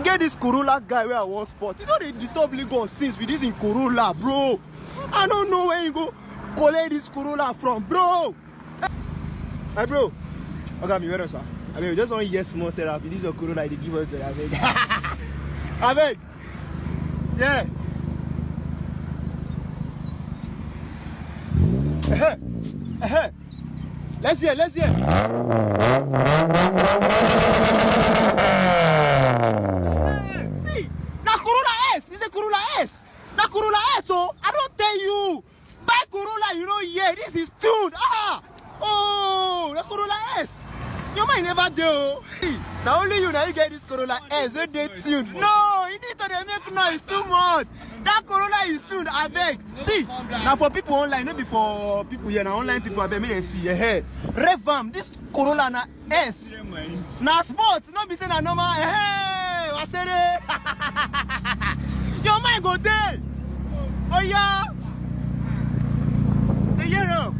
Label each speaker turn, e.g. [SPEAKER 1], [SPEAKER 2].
[SPEAKER 1] Get this Corolla guy where I want spot. You know they disturb Lagos since with this in Corolla, bro. I don't know where you go collect this Corolla from, bro. Hey, bro. Okay, me where sir? I mean, we just want to hear small therapy. This is a Corolla they give us to I beg. I beg. Yeah. Let's hear. See, na Corolla S. It's a Corolla S. Na Corolla S. So I don't tell you. Buy Corolla, you know, yeah, this is tuned. Oh, the Corolla S. Your mind never do. Now only you get this Corolla S. So they tuned. No, you need to make noise too much. That Corolla is tuned, I beg. See, now for people online, not before people here, now online people, I beg me and see. Revamp, this Corolla na S. Na sports, not be saying a normal. Hey, I said it. Your mind go there. Oh yeah. The year now.